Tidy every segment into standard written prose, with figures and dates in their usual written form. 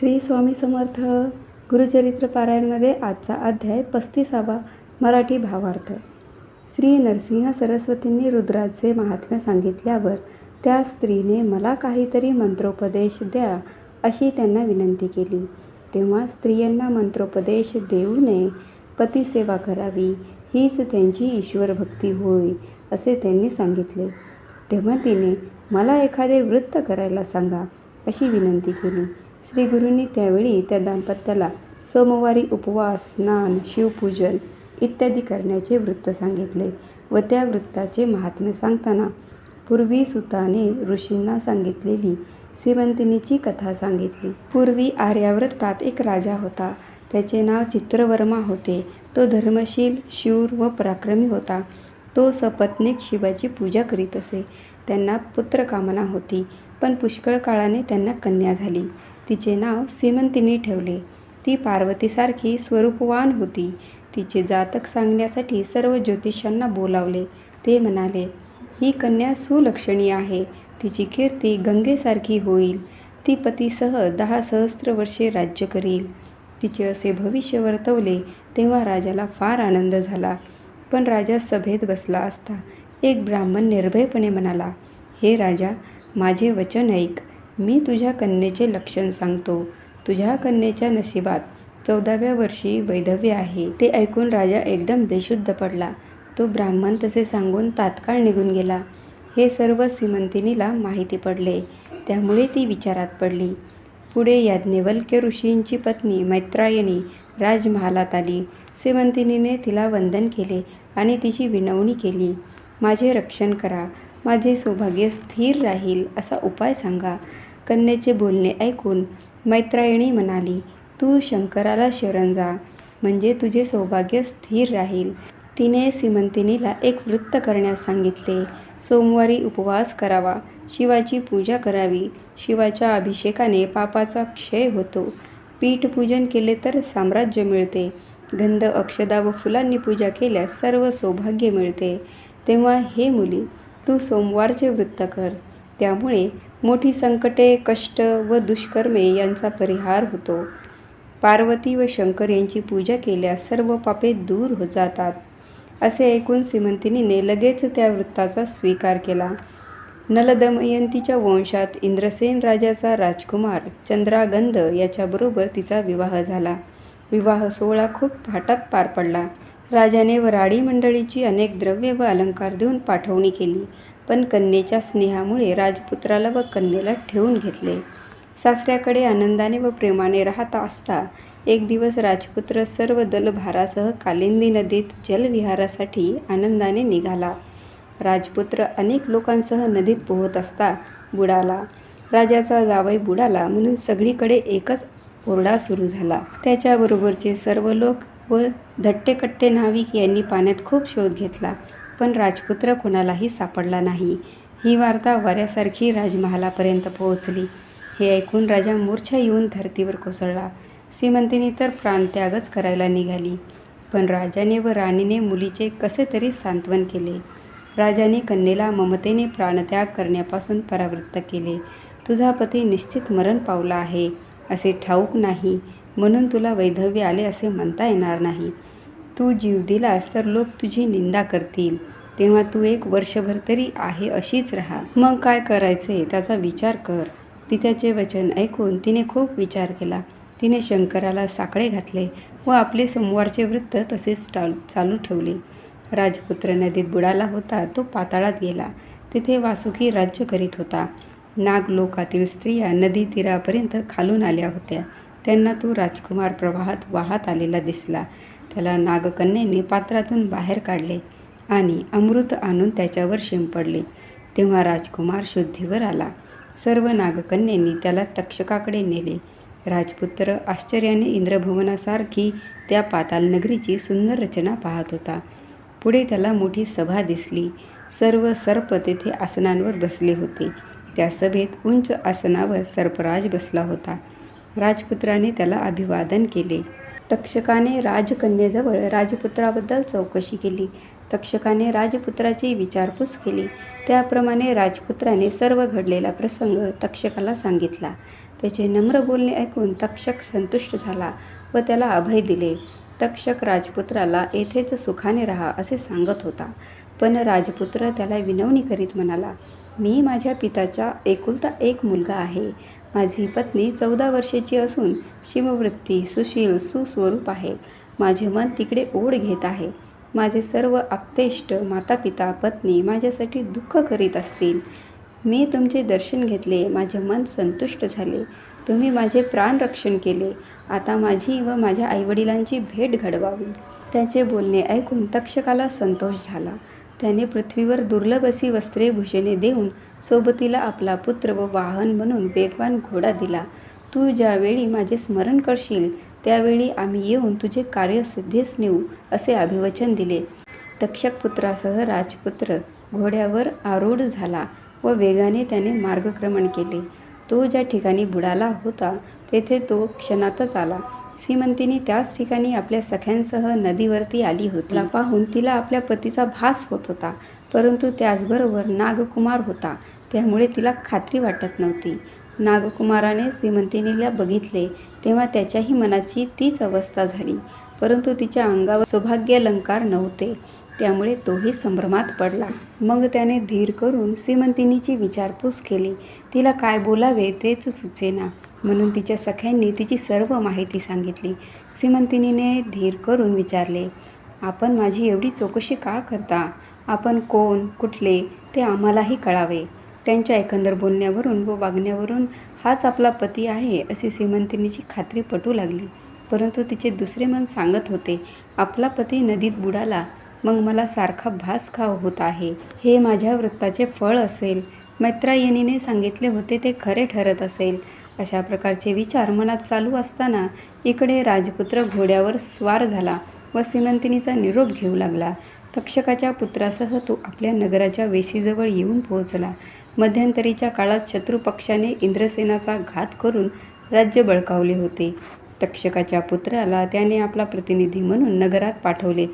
श्री स्वामी समर्थ. गुरुचरित्र पारायणमध्ये आजचा अध्याय 35वा. मराठी भावार्थ. श्री नरसिंह सरस्वतींनी रुद्राचे महात्म्य सांगितल्यावर त्या स्त्रीने मला काहीतरी मंत्रोपदेश द्या अशी त्यांना विनंती केली. तेव्हा स्त्रियांना मंत्रोपदेश देऊ नये, पतिसेवा करावी, हीच त्यांची ईश्वरभक्ती होय असे त्यांनी सांगितले. तेव्हा तिने मला एखादे वृत्त करायला सांगा अशी विनंती केली. श्रीगुरूंनी त्यावेळी त्या दाम्पत्याला सोमवारी उपवास, स्नान, शिवपूजन इत्यादी करण्याचे वृत्त सांगितले व त्या वृत्ताचे महात्म्य सांगताना पूर्वी सुताने ऋषींना सांगितलेली सीमंतिनीची कथा सांगितली. पूर्वी आर्यावर्तात एक राजा होता. त्याचे नाव चित्रवर्मा होते. तो धर्मशील, शूर व पराक्रमी होता. तो सपत्नीक शिवाची पूजा करीत असे. त्यांना पुत्रकामना होती, पण पुष्कळ काळाने त्यांना कन्या झाली. तिचे नाव सीमंतिनी ठेवले. ती पार्वतीसारखी स्वरूपवान होती. तिचे जातक सांगण्यासाठी सर्व ज्योतिषांना बोलावले. ते म्हणाले, ही कन्या सुलक्षणी आहे. तिची कीर्ती गंगेसारखी होईल. ती पतीसह 10 सहस्त्र वर्षे राज्य करील. तिचे असे भविष्य वर्तवले तेव्हा राजाला फार आनंद झाला. पण राजा सभेत बसला असता एक ब्राह्मण निर्भयपणे म्हणाला, हे राजा, माझे वचन ऐक. मी तुझ्या कन्येचे लक्षण सांगतो. तुझ्या कन्येच्या नशिबात 14व्या वर्षी वैधव्य आहे. ते ऐकून राजा एकदम बेशुद्ध पडला. तो ब्राह्मण तसे सांगून तात्काळ निघून गेला. हे सर्व सीमंतिनीला माहिती पडले. त्यामुळे ती विचारात पडली. पुढे याज्ञवल्क्य ऋषींची पत्नी मैत्रायणी राजमहालात आली. सीमंतिनीने तिला वंदन केले आणि तिची विनवणी केली. माझे रक्षण करा, माझे सौभाग्य स्थिर राहील असा उपाय सांगा. कन्येचे बोलणे ऐकून मैत्रायणी म्हणाली, तू शंकराला शरण जा, म्हणजे तुझे सौभाग्य स्थिर राहील. तिने सीमंतिनीला एक वृत्त करण्यास सांगितले. सोमवारी उपवास करावा, शिवाची पूजा करावी. शिवाच्या अभिषेकाने पापाचा क्षय होतो. पीठपूजन केले तर साम्राज्य मिळते. गंध, अक्षदा व फुलांनी पूजा केल्यास सर्व सौभाग्य मिळते. तेव्हा हे मुली, तू सोमवारचे वृत्त कर. त्यामुळे मोठी संकटे, कष्ट व दुष्कर्मे यांचा परिहार होतो. पार्वती व शंकर यांची पूजा केल्यास सर्व पापे दूर हो जातात. असे ऐकून सीमंतिनीने लगेच त्या वृत्ताचा स्वीकार केला. नलदमयंतीच्या वंशात इंद्रसेन राजाचा राजकुमार चंद्रागंध याच्याबरोबर तिचा विवाह झाला. विवाह सोहळा खूप थाटात पार पडला. राजाने व राणी मंडळीची अनेक द्रव्य व अलंकार देऊन पाठवणी केली. पण कन्येच्या स्नेहामुळे राजपुत्राला व कन्येला ठेवून घेतले. सासऱ्याकडे आनंदाने व प्रेमाने राहता असता एक दिवस राजपुत्र सर्व दलभारासह कालिंदी नदीत जलविहारासाठी आनंदाने निघाला. राजपुत्र अनेक लोकांसह नदीत पोहत असता बुडाला. राजाचा जावई बुडाला म्हणून सगळीकडे एकच ओरडा सुरू झाला. त्याच्याबरोबरचे सर्व लोक व धट्टेकट्टे नाविक यांनी पाण्यात खूप शोध घेतला, पण राजपुत्र कोणालाही सापडला नाही. ही वार्ता वाऱ्यासारखी राजमहालापर्यंत पोहोचली. हे ऐकून राजा मूर्छा येऊन धर्तीवर कोसळला. सीमंतिनी तर प्राणत्यागच करायला निघाली. पण राजाने व राणीने मुलीचे कसे तरी सांत्वन केले. राजाने कन्येला ममतेने प्राणत्याग करण्यापासून परावृत्त केले. तुझा पती निश्चित मरण पावला आहे असे ठाऊक नाही, म्हणून तुला वैधव्य आले असे म्हणता येणार नाही. तू जीव दिलास तर लोक तुझी निंदा करतील. तेव्हा तू 1 वर्षभर तरी आहे अशीच राहा. मग काय करायचे त्याचा विचार कर. पित्याचे वचन ऐकून तिने खूप विचार केला. तिने शंकराला साकडे घातले व आपले सोमवारचे वृत्त तसेच चालू ठेवले. राजपुत्र नदीत बुडाला होता तो पाताळात गेला. तिथे वासुकी राज्य करीत होता. नागलोकातील स्त्रिया नदी तीरापर्यंत खालून आल्या होत्या. त्यांना तो राजकुमार प्रवाहात वाहत आलेला दिसला. त्याला नागकन्येने पात्रातून बाहेर काढले आणि अमृत आणून त्याच्यावर शिंपडले. तेव्हा राजकुमार शुद्धीवर आला. सर्व नागकन्यांनी त्याला तक्षकाकडे नेले. राजपुत्र आश्चर्याने इंद्रभुवनासारखी त्या पाताल नगरीची सुंदर रचना पाहत होता. पुढे त्याला मोठी सभा दिसली. सर्व सर्प तेथे आसनांवर बसले होते. त्या सभेत उंच आसनावर सर्पराज बसला होता. राजपुत्राने त्याला अभिवादन केले. तक्षकाने राजकन्येजवळ राजपुत्राबद्दल चौकशी केली. तक्षकाने राजपुत्राची विचारपूस केली. त्याप्रमाणे राजपुत्राने सर्व घडलेला प्रसंग तक्षकाला सांगितला. त्याचे नम्र बोलणे ऐकून तक्षक संतुष्ट झाला व त्याला अभय दिले. तक्षक राजपुत्राला येथेच सुखाने राहा असे सांगत होता, पण राजपुत्र त्याला विनवणी करीत म्हणाला, मी माझ्या पित्याचा एकुलता एक मुलगा आहे. माझी पत्नी 14 वर्षाची असून शिववृत्ती, सुशील, सुस्वरूप आहे. माझे मन तिकडे ओढ घेत आहे. माझे सर्व आप्तेष्ट, मातापिता, पत्नी माझ्यासाठी दुःख करीत असतील. मी तुमचे दर्शन घेतले, माझे मन संतुष्ट झाले. तुम्ही माझे प्राणरक्षण केले. आता माझी व माझ्या आईवडिलांची भेट घडवावी. त्याचे बोलणे ऐकून तक्षकाला संतोष झाला. त्याने पृथ्वीवर दुर्लभ अशी वस्त्रे भूषणे देऊन सोबतीला आपला पुत्र व वाहन म्हणून वेगवान घोडा दिला. तू ज्यावेळी माझे स्मरण करशील त्यावेळी आम्ही येऊन तुझे कार्य सिद्धीस नेऊ असे अभिवचन दिले. तक्षक पुत्रासह राजपुत्र घोड्यावर आरूढ झाला व वेगाने त्याने मार्गक्रमण केले. तो ज्या ठिकाणी बुडाला होता तेथे तो क्षणातच आला. सीमंतिनी त्याच ठिकाणी आपल्या सख्यांसह नदीवरती आली होती. तिला पाहून तिला आपल्या पतीचा भास होत होता, परंतु त्याचबरोबर नागकुमार होता, त्यामुळे तिला खात्री वाटत नव्हती. नागकुमाराने सीमंतिनीला बघितले तेव्हा त्याच्याही मनाची तीच अवस्था झाली, परंतु तिच्या अंगावर सौभाग्यालंकार नव्हते, त्यामुळे तोही संभ्रमात पडला. मग त्याने धीर करून सीमंतिनीची विचारपूस केली. तिला काय बोलावे तेच सुचेना, म्हणून तिच्या सख्यांनी तिची सर्व माहिती सांगितली. सीमंतिनीने धीर करून विचारले, आपण माझी एवढी चौकशी का करता? आपण कोण, कुठले ते आम्हालाही कळावे. त्यांच्या एकंदर बोलण्यावरून व वागण्यावरून हाच आपला पती आहे अशी सीमंतिनीची खात्री पटू लागली. परंतु तिचे दुसरे मन सांगत होते, आपला पती नदीत बुडाला, मग मला सारखा भास का होत आहे. हे माझ्या वृत्ताचे फळ असेल. मैत्रायणीने सांगितले होते ते खरे ठरत असेल. अशा प्रकारचे विचार मनात चालू असताना इकडे राजपुत्र घोड्यावर स्वार झाला व सीमंतिनीचा निरोप घेऊ लागला. तक्षकाच्या पुत्रासह तो आपल्या नगराच्या वेशीजवळ येऊन पोहोचला. मध्यंतरीच्या काळात शत्रुपक्षाने इंद्रसेनाचा घात करून राज्य बळकावले होते. तक्षकाच्या पुत्राला त्याने आपला प्रतिनिधी म्हणून नगरात पाठवले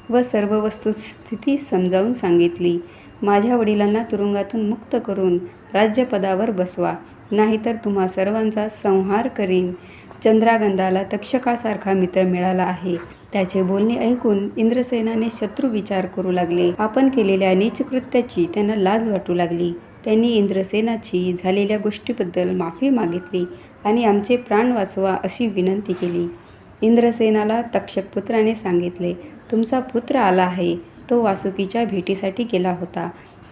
व सर्व वस्तुस्थिती समजावून सांगितली. माझ्या वडिलांना तुरुंगातून मुक्त करून राज्यपदावर बसवा, नाहीतर तुम्हा सर्वांचा संहार करीन. चंद्रागंधाला तक्षकासारखा मित्र मिळाला आहे. त्याचे बोलणे ऐकून इंद्रसेनाने शत्रू विचार करू लागले. आपण केलेल्या नीचकृत्याची त्यांना लाज वाटू लागली. त्यांनी इंद्रसेनाची झालेल्या गोष्टीबद्दल माफी मागितली आणि आमचे प्राण वाचवा अशी विनंती केली. इंद्रसेनाला तक्षकपुत्राने सांगितले, तुमचा पुत्र आला आहे. तो वासुकीच्या भेटीसाठी गेला होता.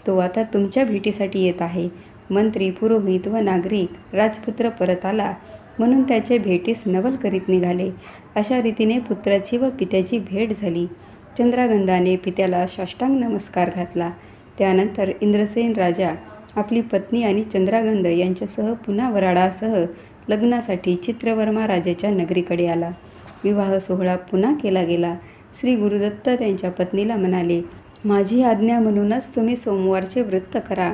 तो आता तुमच्या भेटीसाठी येत आहे. मंत्री, पुरोहित व नागरिक राजपुत्र परत आला म्हणून त्याचे भेटीस नवल करीत निघाले. अशा रीतीने पुत्राची व पित्याची भेट झाली. चंद्रागंधाने पित्याला साष्टांग नमस्कार घातला. त्यानंतर इंद्रसेन राजा आपली पत्नी आणि चंद्रागंध यांच्यासह पुन्हा वराडासह लग्नासाठी चित्रवर्मा राजाच्या नगरीकडे आला. विवाह सोहळा पुन्हा केला गेला. श्री गुरुदत्त त्यांच्या पत्नीला म्हणाले, माझी आज्ञा म्हणूनच तुम्ही सोमवारचे व्रत करा.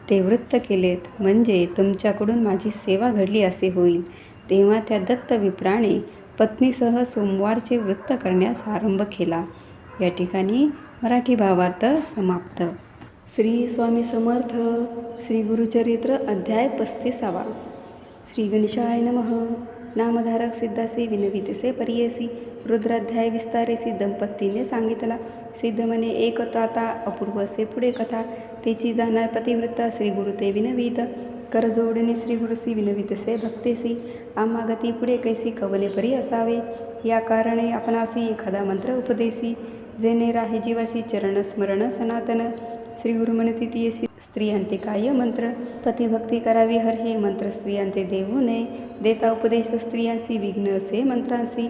ते व्रत केलेत म्हणजे तुमच्याकडून माझी सेवा घडली असे होईल. तेव्हा त्या दत्त विप्राने पत्नीसह सोमवारचे व्रत करण्यास आरंभ केला. या ठिकाणी मराठी भावार्थ समाप्त. श्री स्वामी समर्थ. श्री गुरुचरित्र अध्याय 35. श्री गणेशाय नमः. नामधारक सिद्धासी विनवितसे परियेसी रुद्राध्याय विस्तारेसी दंपतीने सांगितला. सिद्ध म्हणे एक ताता अपूर्वसे पुढे कथा. तेची जाणार पतिव्रता श्री गुरु ते विनवित. करजोडणी श्री गुरुसी विनवितसे भक्तेसी. आम्हागती पुढे कैसी कवले परी असावे. या कारणे आपणासी एखादा मंत्र उपदेसी. जेणे राहे जीवासी चरण स्मरण सनातन. श्री गुरु म्हणती तियसी स्त्रियांते काय मंत्र. पतिभक्ती करावी हर्षी मंत्र स्त्रियांते देऊ नये. देता उपदेश स्त्रियांसी विघ्न असे मंत्रांसी.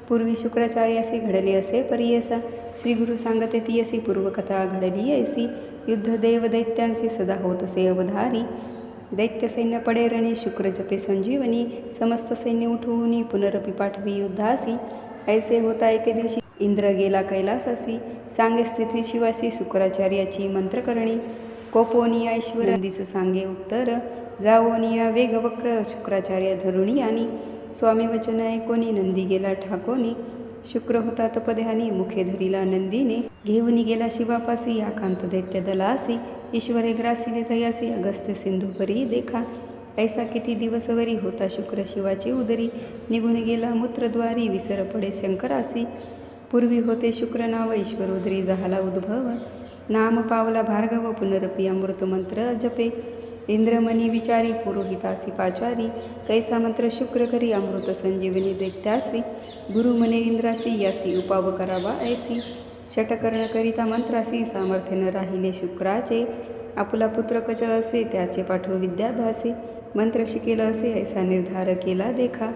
पूर्वी शुक्राचार्यासी घडले असे परियसा. श्री गुरु सांगते तियसी पूर्वकथा घडली ऐसी. युद्ध देव दैत्यांसी सदा होत असे अवधारी. दैत्य सैन्य पडे रणे शुक्र जपे संजीवनी. समस्त सैन्य उठवून पुनरपि पाठवी युद्धासी. ऐसे होता एके दिवशी इंद्र गेला कैलासासी. सांगे स्थिती शिवासी शुक्राचार्याची मंत्रकरणी. कोपोनिया ईश्वर नंदीस सांगे उत्तर. जावोनिया वेगवक्र शुक्राचार्य धरुणी आणि. स्वामी वचन ऐकोनी नंदी गेला ठाकोनी. शुक्र होता तपध्यानी मुखे धरिला नंदीने. घेऊनी गेला शिवापासी आकांत दैत्य दलासी. ईश्वरे ग्रासिले तयासी अगस्त्य सिंधू परी देखा. ऐसा किती दिवसवरी होता शुक्र शिवाची उदरी, निघून गेला मूत्रद्वारी विसर पडे शंकरासी. पूर्वी होते शुक्र नाव ईश्वरोदरी झाला उद्भव, नाम पावला भार्गव पुनरपी अमृत मंत्र जपे. इंद्रमणी विचारी पुरोहितासी पाचारी, कैसा मंत्र शुक्र करी अमृत संजीवनी दैत्यासी. गुरु मने इंद्रासी यासी उपाव करावा ऐसी, षटकर्ण करिता मंत्रासी सामर्थ्य न राहिले शुक्राचे. आपुला पुत्र कच असे त्याचे पाठव विद्याभ्यासे, मंत्र शिकेल असे ऐसा निर्धार केला देखा.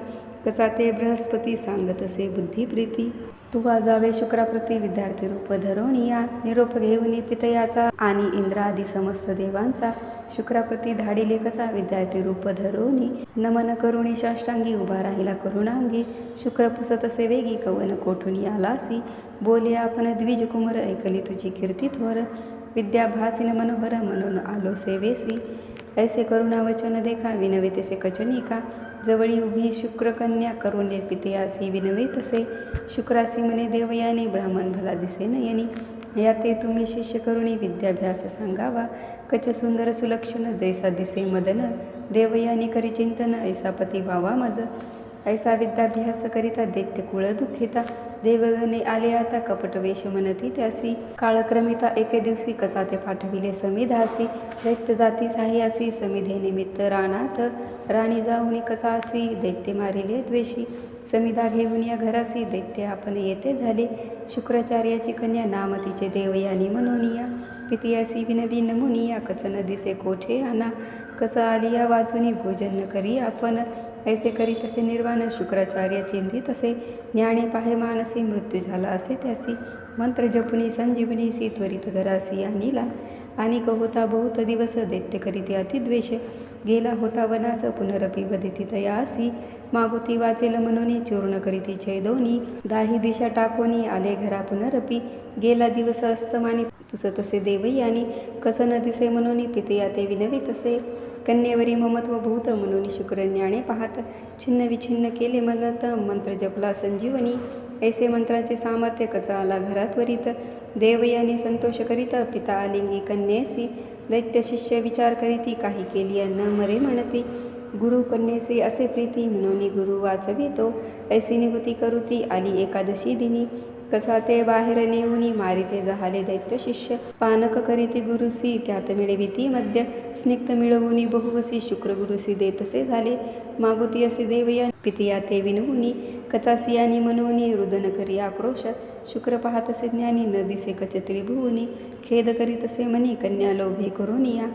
कचा ते बृहस्पती सांगत असे बुद्धी प्रीती, तुवा जावे शुक्राप्रती विद्यार्थी रूप धरोनिया. निरोप घेऊन पितयाचा आणि इंद्रादी समस्त देवांचा, शुक्राप्रती धाडिले कसा विद्यार्थी रूप धरोनी. नमन करुणी साष्टांगी उभा राहिला करुणांगी, शुक्र पुसत असे वेगी कवन कोठून आलासी. बोले आपण द्विज कुमर ऐकली तुझी कीर्ती थोर, विद्याभासीन मनोहर म्हणून आलो सेवेसी. ऐसे करुणावचन देखा विनवे तसे कचनिका, जवळी उभी शुक्रकन्या करुणे पितयासी विनवे तसे. शुक्रासी मने देवयानी ब्राह्मण भला दिसे नयनी, याते तुम्ही शिष्य करुणी विद्याभ्यास सांगावा. कच सुंदर सुलक्षण जैसा दिसे मदन, देवयानी करी चिंतन ऐसा पती व्हावा मज. ऐसा विद्याभ्यास करिता दैत्य कुळ दुःखिता, देवगणे आले आता कपट वेश मनती त्यासी. काळक्रमिता एके दिवशी कचा ते पाठविले समिधासी, दैत्य जाती साह्यासी समिधे निमित्त राणात. राणी जाऊनी कचासी दैत्य मारिले द्वेषी, समिधा घेऊन या घरासी दैत्य आपण येते झाले. शुक्राचार्याची कन्या नाम तिचे देवयानी मनोनिया, पितियासी विनवी नमुनिया कच न दिसे कोठे आना. कच आलिया वाचुनी भोजन न करी आपण, ऐसे करी तसे निर्वाण शुक्राचार्य चिंतित असे. ज्ञाने पाहे मानसी मृत्यू झाला असे त्यासी, मंत्र जपुनी संजीवनीसी त्वरित घरासी आणिला. आणि होता बहुत दिवस दैत्य करीते अतिद्वेष, गेला होता वनास पुनरपी वदिती तयासी. मागुती वाचेल मनोनी चूर्ण करीती छेदोनी, दाही दिशा टाकोनी आले घरा पुनरपी. गेला दिवस अस्तमानी पुसतसे देवयानी, कस न दिसे मनोनी पितया ते विनवी तसे. कन्येवरी ममत्व भूत म्हणून शुक्र ज्ञाने पाहत, छिन्न विछिन्न केले मनात मंत्र जपला संजीवनी. ऐसे मंत्राचे सामर्थ्य कचा आला घरात त्वरित, देवयानी संतोष करीत पिता आलिंगी कन्येसी. दैत्य शिष्य विचार करीती काही केली न मरे म्हणती, गुरु कन्येसी असे प्रीती म्हणून गुरु वाचवितो. ऐसी निगुती करुती आली एकादशी दिनी, कसा ते बाहेर नेऊनी मारिते जहाले दैत्य शिष्य. पानक करीती गुरुसी त्यात मिळविती मध्य, स्निग्ध मिळवूनी बहुवसी शुक्र गुरुसी देतसे झाले. मागुती असे देवया पितिया ते विनवूनी, कचासी आणि मनोनी रुदन करी आक्रोश. शुक्र पाहतसे ज्ञानी न दिसे कच त्रिभुवनी, खेद करीतसे मनी कन्या लोभी करुनिया.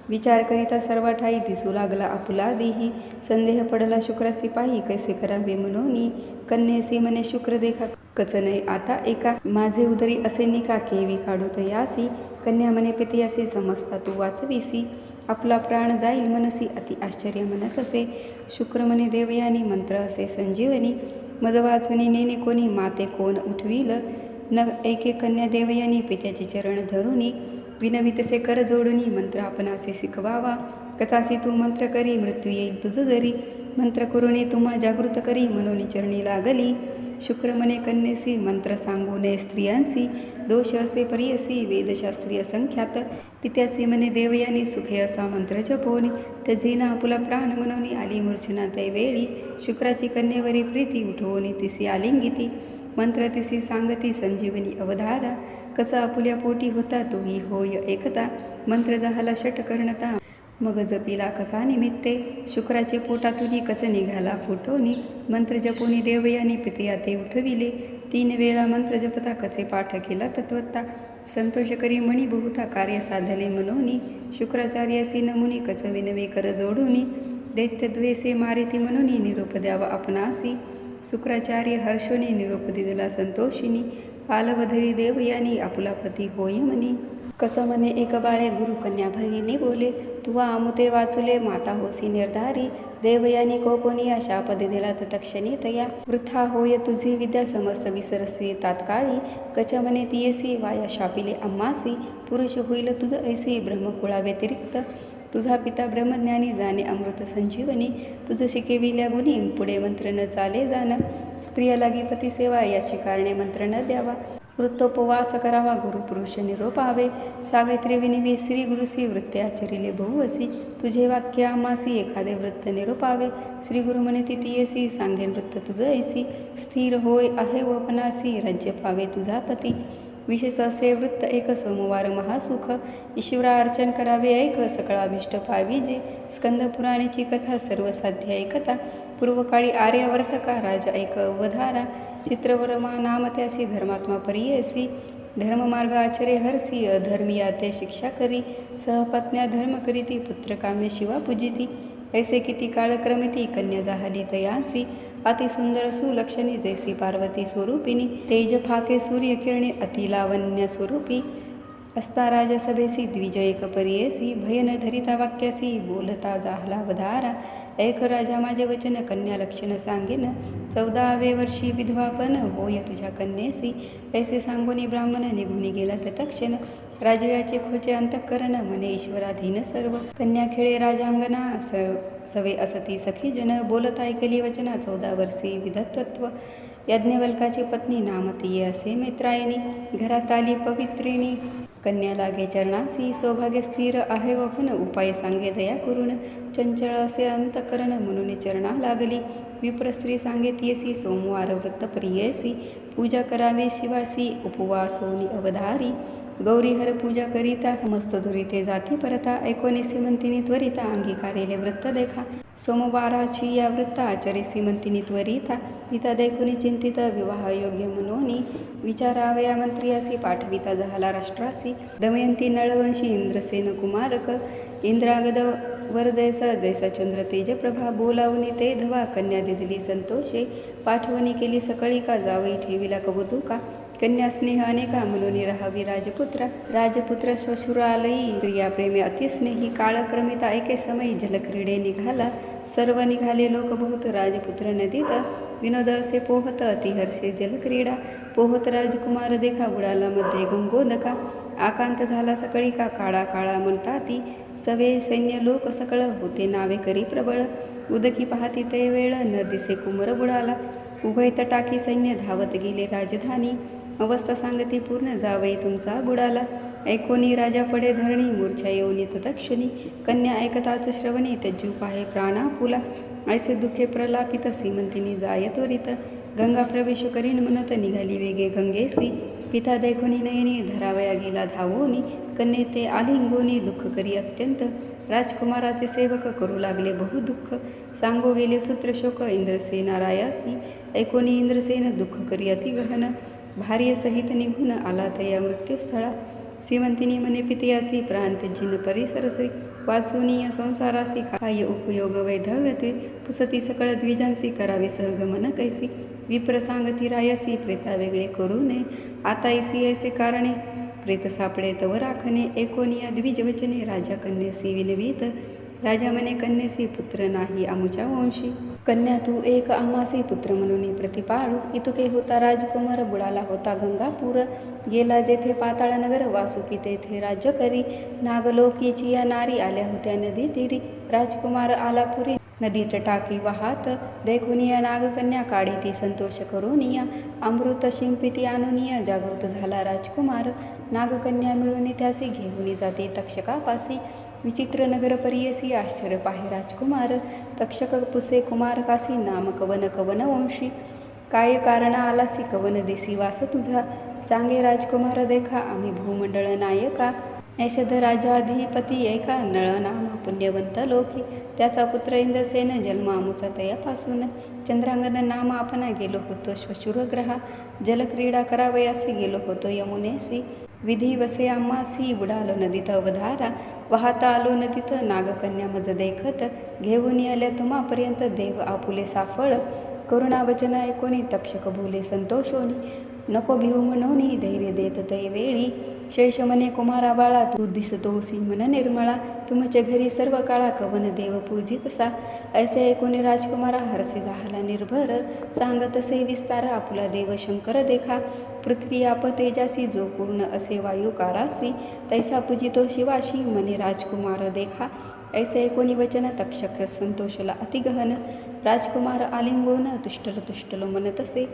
विचार करिता सर्व ठाई दिसू लागला आपुला देही, संदेह पडला शुक्रासी पाही कैसे करावे मनोनी. कन्येसी मने शुक्र देखा कच नाही आता एका, माझे उदरी असे निका केवी काढू तयासी. कन्या मने पितयासी समजता तू वाचवीसी, आपला प्राण जाईल मनसी अति आश्चर्य म्हणत असे. शुक्र मने देवयानी मंत्र असे संजीवनी, मज वाचुनी नेने कोणी माते कोण उठविल. न एके कन्या देवयानी पित्याचे चरण धरुनी, विनवितसे कर जोडुनी मंत्र आपणासी शिकवावा. कचासी तू मंत्र करी मृत्यू येईल तुझ जरी, मंत्र करुणे तुम्हा जागृत करी मनोनी चरणी लागली. शुक्र मने कन्येसी मंत्र सांगू नये स्त्रियांसी, दोष असे परियसी वेदशास्त्री असंख्यात. पित्यासी मने देवयानी सुखे असा मंत्र जपोनी, त्याजीना आपुला प्राण मनोनी आली मूर्छना तैवेळी. शुक्राची कन्येवरी प्रीती उठवून तिसी आलिंगिती, मंत्र तिसी सांगती संजीवनी अवधारा. कचा आपुल्या पोटी होता तोही होय एकता, मंत्र झाला षटकर्णता मग जपिला कसा निमित्ते. शुक्राचे पोटातून कच निघाला फुटोनी, मंत्र जपोनी देवयानी पितया ते उठविले. 3 वेळा मंत्र जपता कचे पाठ केला तत्वता, संतोष करी मणी बहुता कार्य साधले मनोनी. शुक्राचार्यासी नमुनी कच विनवे कर जोडुनी, दैत्य द्वेषे मारिती मनोनी निरोप द्यावा आपणासी. शुक्राचार्य हर्षोनी निरोप दिला संतोषिनी, आलवधरी देवयानी आपुला पती होय मनी. कस मने एक बाळे गुरु कन्या भगिनी बोले, तुवा आमुते वाचुले माता होसी निर्धारी. देवयानी कोपोनिया शाप दिला तत्क्षणी तया, वृथा होय तुझी विद्या समस्त विसरसी तात्काळी. कच मने तियसी वाया शापिले आम्हासी, पुरुष होईल तुझ ऐसी ब्रह्मकुळा व्यतिरिक्त. तुझा पिता ब्रह्मज्ञानी जाणे अमृत संजीवनी, तुझ शिकेविल्या गुणी पुढे मंत्र न चाले जाण. स्त्रिया लागी पती सेवा याची कारणे मंत्र न द्यावा, वृत्तोपवास करावा गुरुपुरुष निरोपावे. सावित्री विनिवी श्री गुरुसी वृत्ते आचरिले बहुवसी. तुझे वाक्य आमासी एखादे वृत्त निरोपावे. श्री गुरु म्हणे तिथियसी सांगेन वृत्त तुझ ऐसी. स्थिर होय आहे वपनासी राज्य पावे तुझा पती. विशेष असे वृत्त एक सोमवार महासुख. ईश्वरा अर्चन करावे ऐक सकळाभिष्ट पाविजे. स्कंद पुराणेची कथा सर्वसाध्य ऐकता. पूर्वकाळी आर्यावर्त का राजा ऐक अवधारा. चित्रवर्मा नाम त्यासी धर्मात्मा परियसी. धर्ममार्ग आचरे हरसी अधर्मिया ते शिक्षा करी. सहपत्न्या धर्म करीती पुत्र काम्य शिवा पूजिती. ऐसे किती काळ क्रमिती कन्या जाहली तयांसी. अतिसुंदर सुलक्षणी जैसी पार्वती स्वरूपिणी. तेज फाके सूर्य किरणे अतिलावण्य स्वरूपी. असता राजसभेसी द्विज एक परियसी. भयन धरिता वाक्यासी बोलता जाहला वधारा. ऐक राजा माझे वचन कन्या लक्षण सांगेन. 14वे वर्षी विधवापन होय तुझ्या कन्येसी. ऐसे सांगोनी ब्राह्मण निघून गेला तत्क्षण. राजयाचे खोचे अंतःकरण म्हणे ईश्वराधीन सर्व. कन्या खेळे राजांगना सवे असती सखी जन. बोलत ऐकली वचना 14 वर्षी विधत्व. यज्ञवल्काची पत्नी नामतीय असे मैत्रायणी. घरात आली पवित्रिणी कन्या लागे चरणासी. सौभाग्य स्थिर आहे वपन उपाय सांगे दया करून. चंचळ असे अंतकरण म्हणून चरणा लागली. विप्रस्त्री सांगेतीयसी सोमवार व्रत प्रियसी. पूजा करावी शिवासी उपवासोनी अवधारी. गौरीहर पूजा करिता समस्त दुरिते जाती परता. 19 म्हणतिनी त्वरिता अंगीकारेले व्रत देखा. सोमवाराची या व्रत आचरेसी म्हणतिनी त्वरिता. पिता देखुनी चिंतित विवाह योग्य म्हणूनी. विचारावया मंत्रियासी पाठविता झाला राष्ट्रासी. दमयंती नळवंशी इंद्रसेन कुमारक. इंद्रागद वर जैसा जैसा चंद्र तेज प्रभा. बोलावणी ते धवा कन्या दिली संतोषे. पाठवणी केली सकळी का जावई ठेविला कौतुका. कन्या स्नेह अनेका म्हणून राहावी राजपुत्रा. राजपुत्र श्वशुरालयी स्त्रिया प्रेमे अतिस्नेही. काळक्रमिता ऐके समयी जलक्रीडे निघाला. सर्व निघाले लोक बहुत राजपुत्र नदीत. विनोद असे पोहत अतिहर्षे जलक्रीडा. पोहत राजकुमार देखा बुडाला मध्ये गंगोदका. आकांत झाला सकळी का काळा काळा म्हणताती. सवे सैन्य लोक सकळ होते नावे करी प्रबळ. उदकी पाहती ते वेळ न दिसे कुमर बुडाला. उभय तटाकी सैन्य धावत गेले राजधानी. अवस्था सांगती पूर्ण जावई तुमचा बुडाला. ऐकोनी राजा पडे धरणी मूर्छा येऊनी तत्क्षणी. कन्या ऐकताच श्रवणी तज्जू पाहे प्राणापुला. ऐसे दुःखे प्रलापित सीमंतिनी जाय त्वरित. गंगा प्रवेश करीन म्हणत निघाली वेगे गंगेसी. पिता देखोनी नयनी धरावया गेला धावोनी. कन्ये ते आलिंगोनी दुःख करी अत्यंत. राजकुमाराचे सेवक करू लागले बहुदुःख. सांगो गेले पुत्र शोक इंद्रसेना रायासी. ऐकोनी इंद्रसेन दुःख करी अतिगहन. भार्य सहित निघून आला तया मृत्यूस्थळा. सीमंतिनी म्हणे पितयासी प्राण त्यजिन परिसरसी. वाचुनी या संसारासी काय उपयोग वैधव्यत्वे. पुसती सकळ द्विजांसी करावे सहगमन कैसी. विप्र सांगती रायसी प्रेता वेगळे करू नये. आतायसी ऐसे कारणे प्रेत सापडे तव राखणे. एकोनिया द्विजवचने राजा कन्येसी विनवीत. राजा म्हणे कन्येसी पुत्र नाही आमुच्या वंशी. कन्या तू एक आमासी पुत्र म्हणून प्रतिपाळू. इतुके होता राजकुमार बुडाला होता गंगापूर. गेला जेथे पाताळ नगर वासुकी तेथे राज्य करी. नागलोकीची या नारी आल्या होत्या नदी तीरी. राजकुमार आला पुरी नदीत टाकी वाहात. देखुनिया नागकन्या काढी ती संतोष करूनिया. अमृत शिंपिती आणुनिया जागृत झाला राजकुमार. नागकन्या मिळून त्यासी घेऊन जाते तक्षकापासी. विचित्र नगर परियसी आश्चर्य पाहे राजकुमार. तक्षक पुसे कुमार कासी नाम कवन कवन वंशी. काय कारण आलासी कवन दिसी वास तुझा. सांगे राजकुमार देखा आम्ही भूमंडळ नायका. ऐसद राजाधिपती ऐका नळ नाम पुण्यवंत लोकी. त्याचा पुत्र इंद्रसेन जन्म आमुचा तयापासून. चंद्रांगद नाम आपणा गेलो होतो श्वशुरग्रहा. जलक्रीडा करावयासी गेलो होतो यमुनेसी. विधी वसे आम्हासी बुडालो नदीत अवधारा. वाहता आलो नदीत नागकन्या मज देखत. घेऊन आल्या तुम्हापर्यंत देव आपुले साफळ. करुणा वचन ऐकोनी तक्षक भोले संतोषोनी. नको भिऊ म्हणून धैर्य देत तै वेळी. शेष म्हणे कुमारा बाळा तू दिसतोसी मन निर्मळा. तुमच्या घरी सर्व काळा कवन देव पूजितसा. ऐसे ऐकून राजकुमारा हरसे झाला निर्भर. सांगतसे विस्तार आपुला देव शंकर देखा. पृथ्वी आप तेजासी जो पूर्ण असे वायुकारासी. तैसा पूजितो शिवाशी म्हणे राजकुमार देखा. ऐसे ऐकोनी वचन तक्षक संतोषला अतिगहन. राजकुमार आलिंगोन तुष्टल तुष्टल म्हणतसे.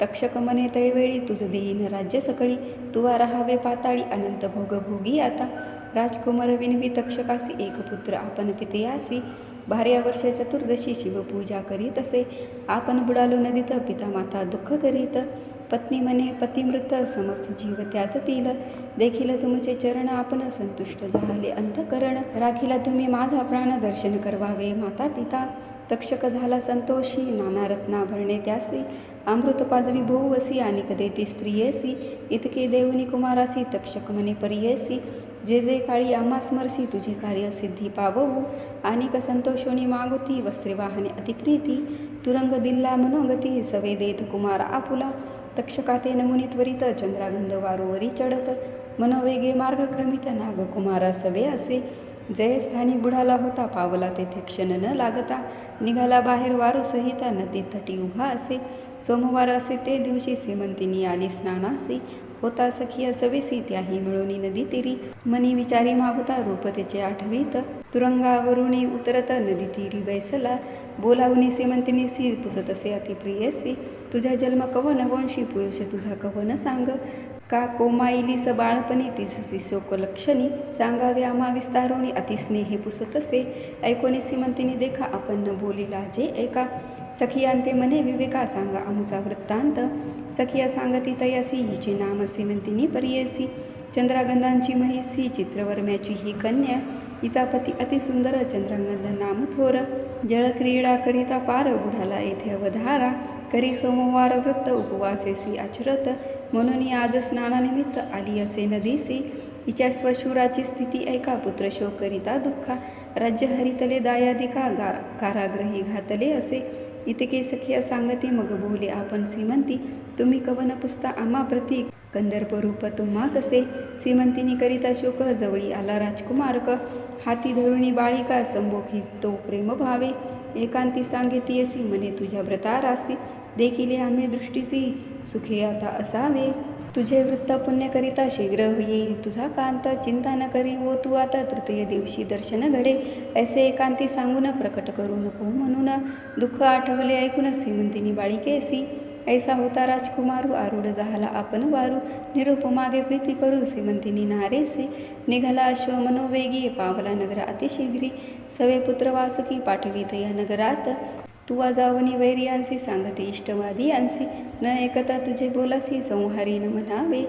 तक्षक म्हणे तैवेळी तुझ देईन राज्य सकळी, तुवा राहावे पाताळी अनंत भोग भोगी आता. राजकुमार विनवी तक्षकासी एक पुत्र आपण पितयासी, भार्या वर्ष चतुर्दशी शिवपूजा करीत असे. आपण बुडालो नदीत पिता माता दुःख करीत, पत्नी म्हणे पतिमृत समस्त जीव त्याचतील. देखील तुमचे चरण आपण संतुष्ट झाले अंतकरण, राखीला तुम्ही माझा प्राण दर्शन करवावे माता पिता. तक्षक झाला संतोषी नाना रत्नाभरणे त्यासी, अमृत पाजवी बहुवसी आणि कधी ती स्त्रियेसी. इतके देवनी कुमारासी तक्षक म्हणे परियेसी, जे जे काळी आम्हा स्मरसी तुझे कार्य सिद्धी पाववू. अनेक संतोषोनी मागुती वस्त्रे वाहने अतिप्रीती, तुरंग दिल्ला मनोगती सवे देत कुमार आपुला. तक्षकाते नमुनी त्वरित चंद्रागंध वारोवरी चढत, मनोवेगे मार्ग क्रमित नाग कुमारा सवे असे. जयस्थानी बुडाला होता पावला तेथे क्षण न लागता, निघाला बाहेर वारू सहिता नदी तटी उभा असे. सोमवार असे ते दिवशी सीमंतिनी आली स्नानासी, होता सखिया सवेसी त्याही मिळवणी नदी तिरी. मनी विचारी मागुता रूप त्याचे आठवीत, तुरंगावरुणी उतरत नदी तीरी बैसला. बोलावणी सीमंतिनीसी पुसतसे अतिप्रियसी, तुझा जन्म कवन वंशी पुरुष तुझा कवन सांग. का कोमाईलीस बाळपणी तिससी शोक लक्षणी, सांगावे आम्हा विस्तारोणी अतिस्नेही पुसतसे. ऐकोनी सीमंतिनी देखा आपण न बोलिला जे एका, सखियांते मने विवेका सांगा आमुचा वृत्तांत. सखिया सांगती तयासी हिचे नाम सीमंतिनी परियेसी, चंद्रागंधांची महिसी चित्रवर्म्याची ही कन्या. हिचा पती अतिसुंदर चंद्रागंध नाम थोर, जळक्रीडा करिता पार बुडाला येथे अवधारा. करी सोमवार व्रत उपवासेसी आचरत, म्हणून आज स्नानानिमित्त आली असे नदीसी. हिच्या स्वशुराची स्थिती ऐका पुत्र शोक करिता दुःखा, राज्य हरितले दायादिका काराग्रही घातले असे. इतके सखिया सांगती मग बोले आपण सीमंती, तुम्ही कवन पुसता आम्हा प्रती कंदर्प रूप तुम्हा कसे. सीमंतिनी करिता शोक जवळी आला राजकुमारक, हाती धरुणी बाळिका संबोखी तो प्रेम भावे. एकांती सांगेतीयसी म्हणे तुझ्या व्रतारासी, देखिले आम्ही दृष्टीची सुखी आता असावे. तुझे वृत्त पुण्य करिता शीघ्र येईल तुझा कांत, चिंता न करी वो तू आता तृतीय दिवशी दर्शन घडे. ऐसे एकांती सांगून प्रकट करू नको म्हणून, दुःख आठवले ऐकून सीमंतिनी बाळिकेसी. ऐसा होता राजकुमारू आरूढ झाला आपण वारू, निरूप मागे प्रीती करू सीमंतिनी नारेसी. निघाला अश्व मनोवेगी पावला नगरा अतिशीघ्री, सवे पुत्र वासुकी पाठवीत या नगरात. तुवा जावनी वैरियांसी सांगते इष्टवादी अंसी, न ऐकता तुझे बोलासी संहारी न म्हणावे.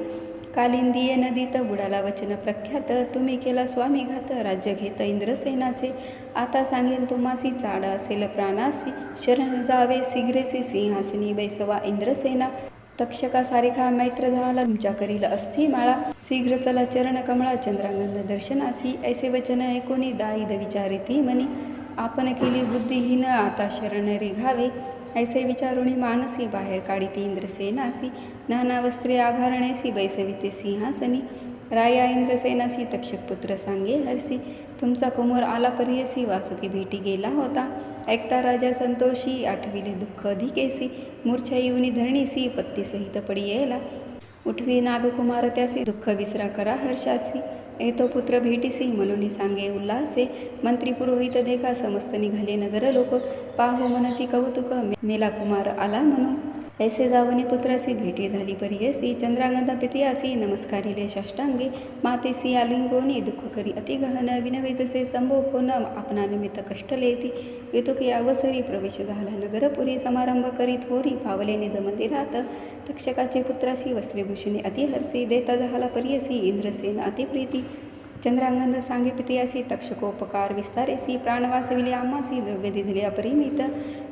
कालिंदीय नदीत बुडाला वचन प्रख्यात, तुम्ही केला स्वामी घात राज्य घेत इंद्रसेनाचे. आता सांगेन तुम्हासी चाड असेल प्राणासी, शरण जावे शीघ्रेसी सिंहासनी बैसवा इंद्रसेना. तक्षका सारिखा मैत्र झाला तुमच्या करील अस्थि माळा, शीघ्र चला चरण कमळा चंद्रांगंध दर्शनासी. ऐसे वचन ऐकोनी दाईद विचारिती मनी, आपण केली बुद्धिहीन आता शरण रिघावे. ऐसे विचारुणी मानसी बाहेर काढिती इंद्रसेनासी, नाना वस्त्रे आभरणेसी बैसविते सिंहासनी. राया इंद्रसेनासी तक्षक पुत्र सांगे हरसी, तुमचा कुमार आला परियसी वासुकी भेटी गेला होता. ऐकता राजा संतोषी आठविले दुःख अधिकेसी, मूर्छा येऊनी धरणीसी पत्ती सहित पडियेला. उठवी नागकुमार त्यासी दुःख विसरा करा हर्षासी, येतो पुत्र भेटीसी म्हणून सांगे उल्हासे. मंत्री पुरोहित देखा समस्त निघाले नगर लोक, पाहो म्हणती कौतुक मेला कुमार आला म्हणून. ऐसे जावनी पुत्रासी भेटी झाली परियसी, चंद्रागंधा पितयासी नमस्कारिले साष्टांगे. मातेसी आलिंगोनी दुःख करी अतिगहन, विनवितसे संभोगोन आपणा निमित्त कष्ट लेती. येतो की अवसरी प्रवेश झाला नगरपुरी, समारंभ करीत होरी पावले निज मंदिरात. तक्षकाचे पुत्रासी वस्त्रेभूषणे अतिहर्षी, देता झाला परियसी इंद्रसेन अतिप्रीती. चंद्रांगंध सांगे पितयासी तक्षकोपकार विस्तारेसी, प्राण वाचविले आम्हासी द्रव्य दिधले अपरिमित.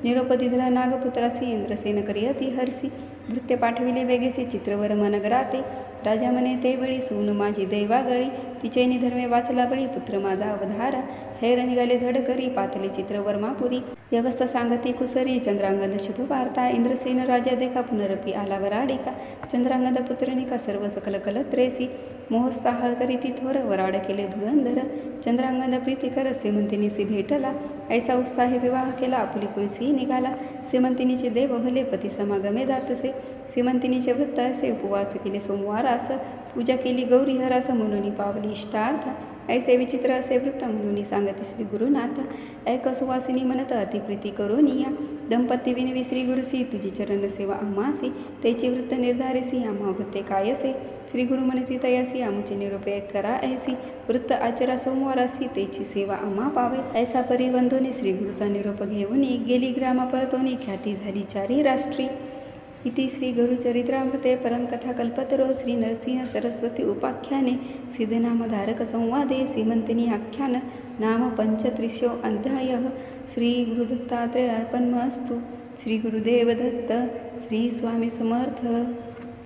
निरोप दिधला नागपुत्रासी इंद्रसेन करियती हरसी, भृत्य पाठविले वेगेसी चित्रवर्म नगराते. राजा म्हणे ते वेळी सून माझी दैवागळी, तिचे निधर्मे वाचला बळी पुत्र माझा अवधारा. हैर निघाले झड करी पातले चित्रवर्मापुरी, व्यवस्था सांगती कुसरी चंद्रांगंध शुभ वार्ता. इंद्रसेन राजा देखा पुनरपी आला वराडिका, चंद्रांगंध पुत्रनिका सर्व सकल कलत्रेसी. मोहोत्साह करीती थोर वराड केले धुरंधर, चंद्रांगंध प्रीतिकर सीमंतिनीसी भेटला. ऐसा उत्साही विवाह केला आपुली पुरीसी निघाला. सीमंतिनीचे देव भले पती समागमे जातसे. सीमंतिनीचे व्रत असे उपवास केले सोमवारास. पूजा केली गौरी हरास म्हणून पावली इष्टार्थ. ऐसे विचित्र असे व्रत म्हणून सांगते श्री गुरुनाथ. ऐक सुवासिनी म्हणत अतिप्रीती करोनिया. दंपती विनवी श्री गुरुसी तुझी चरण सेवा आम्हासी. त्याची वृत्त निर्धारेसी आम्हा वृत्ते कायसे. श्री गुरु म्हणती तयासी आमुचे निरोपे करा ऐसी. वृत्त आचरा सोमवारासी त्याची सेवा आम्हा पावे. ऐसा परिबंधोनी श्री गुरुचा निरोप घेऊनी गेली ग्रामा परतोनी ख्याती झाली चारी राष्ट्री. इति श्री गुरुचरित्रामृते परमकथा कल्पतरो श्री नरसिंह सरस्वती उपाख्याने सिद्धनामधारक संवादे सीमंतिनी आख्यान नाम 35 अध्यायः. श्री गुरुदत्तात्रेय अर्पणमस्तु. श्री गुरुदेव दत्त. श्री स्वामी समर्थ.